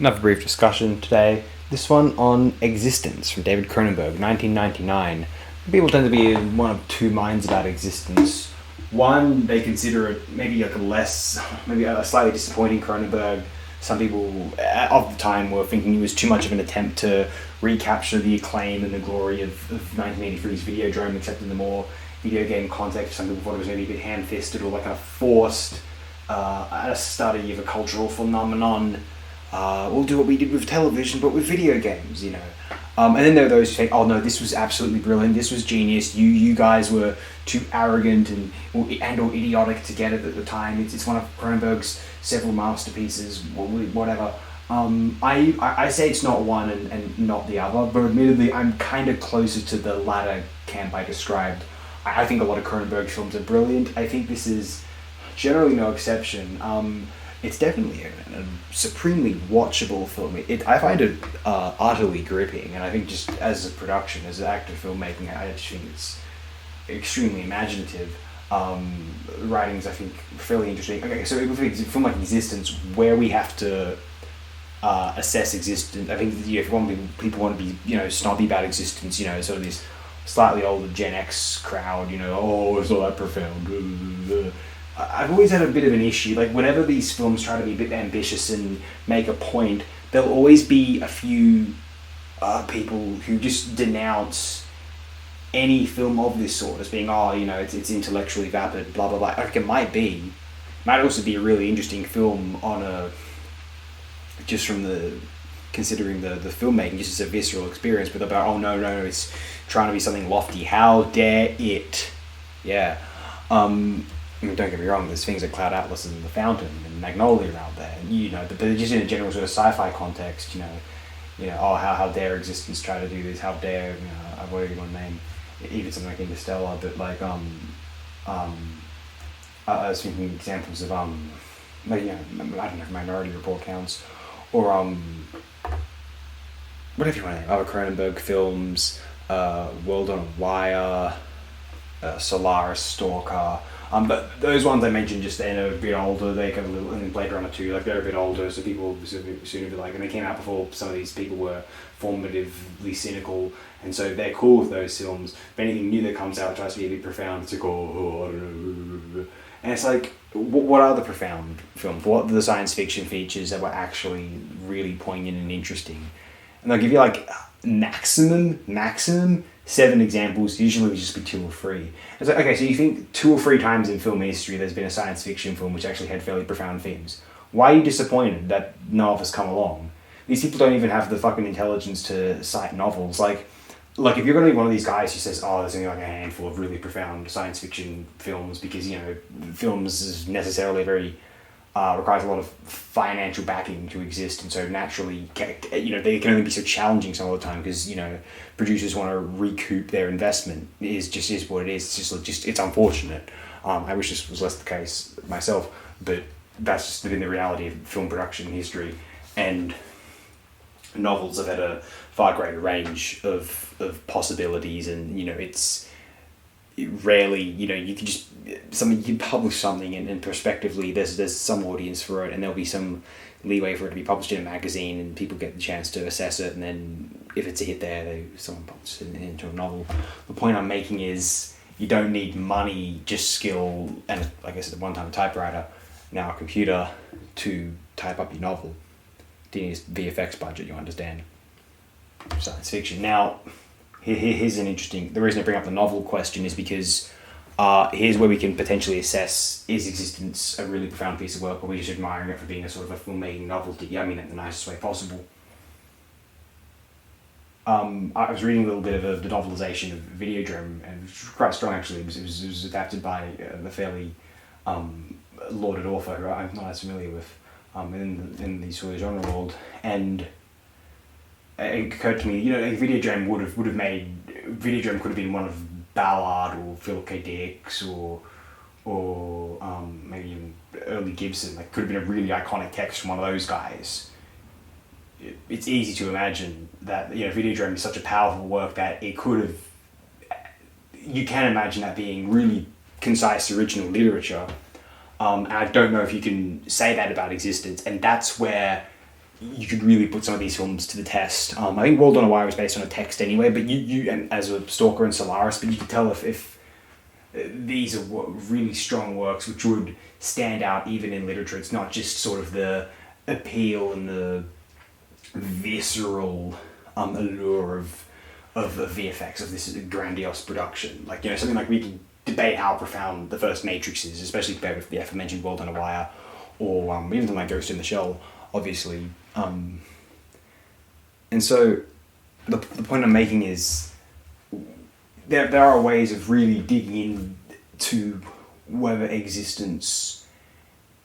Another brief discussion today. This one on eXistenZ from David Cronenberg, 1999. People tend to be in one of two minds about eXistenZ. One, they consider it maybe like maybe a slightly disappointing Cronenberg. Some people of the time were thinking it was too much of an attempt to recapture the acclaim and the glory of 1983's Videodrome, except in the more video game context. Some people thought it was maybe a bit ham-fisted or like a forced a study of a cultural phenomenon. We'll do what we did with television, but with video games, you know. And then there are those who say, "Oh no, this was absolutely brilliant. This was genius. You guys were too arrogant or idiotic to get it at the time. It's one of Cronenberg's several masterpieces. Whatever." I say it's not one and not the other, but admittedly, I'm kind of closer to the latter camp I described. I think a lot of Cronenberg films are brilliant. I think this is generally no exception. It's definitely a supremely watchable film. I find it utterly gripping, and I think just as a production, as an act of filmmaking, I just think it's extremely imaginative. Writing's, I think, fairly interesting. Okay, so with a film like eXistenZ, where we have to assess eXistenZ, I think if people want to be snobby about eXistenZ, sort of this slightly older Gen X crowd, it's not that profound. I've always had a bit of an issue, like whenever these films try to be a bit ambitious and make a point, there'll always be a few people who just denounce any film of this sort as being, it's intellectually vapid, blah, blah, blah. Like it might also be a really interesting film just from considering the filmmaking, just as a visceral experience, but about, no, it's trying to be something lofty. How dare it? Yeah. I mean, don't get me wrong, there's things like Cloud Atlas and The Fountain and Magnolia out there, but just in a general sort of sci-fi context, how dare eXistenZ try to do this, how dare, whatever you want to name, even something like Interstellar, but like, I was thinking examples of, I don't know if Minority Report counts, or, whatever you want to name, other Cronenberg films, World on a Wire, Solaris, Stalker. But those ones I mentioned just then are a bit older. They got a little, and then Blade Runner 2, like they're a bit older, so people sooner be like, and they came out before some of these people were formatively cynical, and so they're cool with those films. If anything new that comes out tries to be a bit profound, it's like, I don't know. And it's like, what are the profound films? What are the science fiction features that were actually really poignant and interesting? And they'll give you like maximum 7 examples, usually just be 2 or 3. It's like, okay, so you think 2 or 3 times in film history there's been a science fiction film which actually had fairly profound themes. Why are you disappointed that none of has come along? These people don't even have the fucking intelligence to cite novels. Like if you're going to be one of these guys who says, there's only like a handful of really profound science fiction films because, films is necessarily very... requires a lot of financial backing to exist, and so naturally, they can only be so challenging some of the time because producers want to recoup their investment. It is what it is. It's just it's unfortunate. I wish this was less the case myself, but that's just been the reality of film production history, and novels have had a far greater range of possibilities, and rarely, you can just you publish something and prospectively there's some audience for it, and there'll be some leeway for it to be published in a magazine and people get the chance to assess it, and then if it's a hit there, someone publishes it into a novel. The point I'm making is you don't need money, just skill, and I guess at one time a typewriter, now a computer, to type up your novel. Do you need a VFX budget, you understand? Science fiction. Now, here's an interesting... The reason I bring up the novel question is because here's where we can potentially assess, is eXistenZ a really profound piece of work, or are we just admiring it for being a sort of a filmmaking novelty? I mean it in the nicest way possible. I was reading a little bit of the novelization of Videodrome, and it was quite strong actually. It was adapted by a fairly lauded author who I'm not as familiar with in the sort of genre world, and it occurred to me, Videodrome Videodrome could have been one of Ballard or Philip K. Dick's or maybe even early Gibson. Like, could have been a really iconic text from one of those guys. It's easy to imagine that Videodrome is such a powerful work that it could have. You can imagine that being really concise original literature. And I don't know if you can say that about eXistenZ, and that's where you could really put some of these films to the test. I think World on a Wire was based on a text anyway, but you and as a Stalker and Solaris, but you could tell if these are really strong works which would stand out even in literature. It's not just sort of the appeal and the visceral allure of VFX, of this grandiose production. Like, you know, something like we can debate how profound the first Matrix is, especially compared with the aforementioned World on a Wire, or even something like Ghost in the Shell, obviously. And so the point I'm making is there are ways of really digging into whether existence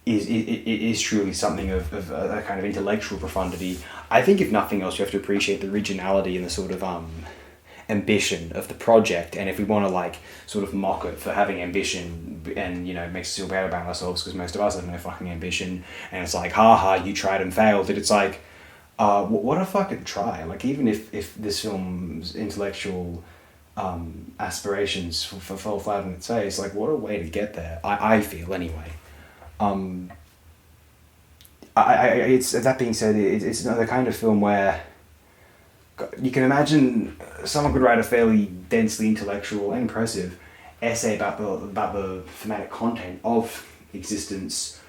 is truly something of a kind of intellectual profundity. I think if nothing else, you have to appreciate the originality and the sort of ambition of the project. And if we want to like sort of mock it for having ambition, and, you know, it makes us feel bad about ourselves because most of us have no fucking ambition, and it's like, haha, you tried and failed, and it's like, what a fucking try. Like, even if this film's intellectual aspirations fall flat on its face, like, what a way to get there. I feel anyway. It's, that being said, it's another kind of film where you can imagine someone could write a fairly densely intellectual and impressive essay about the thematic content of existence.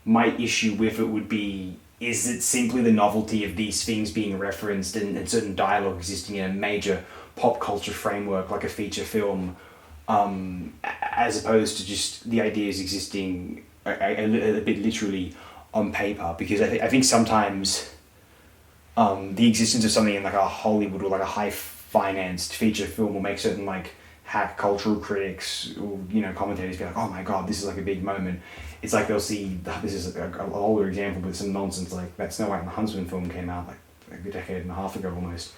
My issue with it would be, is it simply the novelty of these things being referenced and certain dialogue existing in a major pop culture framework like a feature film, as opposed to just the ideas existing a bit literally on paper? Because I think sometimes the existence of something in like a Hollywood or like a high-financed feature film will make certain like hack cultural critics or, you know, commentators be like, oh my god, this is like a big moment. It's like they'll see, this is an older example, but some nonsense like that Snow White and the Huntsman film came out like a decade and a half ago almost,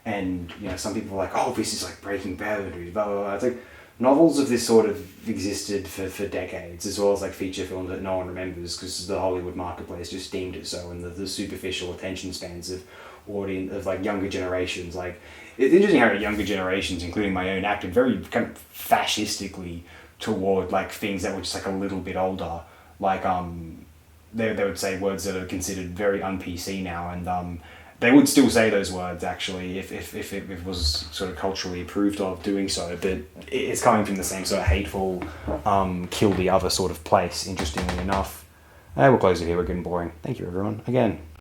and, you know, some people are like, oh, this is like Breaking Bad, blah blah blah. It's like, novels of this sort of existed for decades, as well as like feature films that no one remembers because the Hollywood marketplace just deemed it so, and the superficial attention spans of like younger generations. Like, it's interesting how younger generations, including my own, acted very kind of fascistically toward like things that were just like a little bit older. Like they would say words that are considered very un-PC now, and they would still say those words actually if it was sort of culturally approved of doing so, but it's coming from the same sort of hateful, kill the other sort of place, interestingly enough. We'll close it here, we're getting boring. Thank you everyone, again.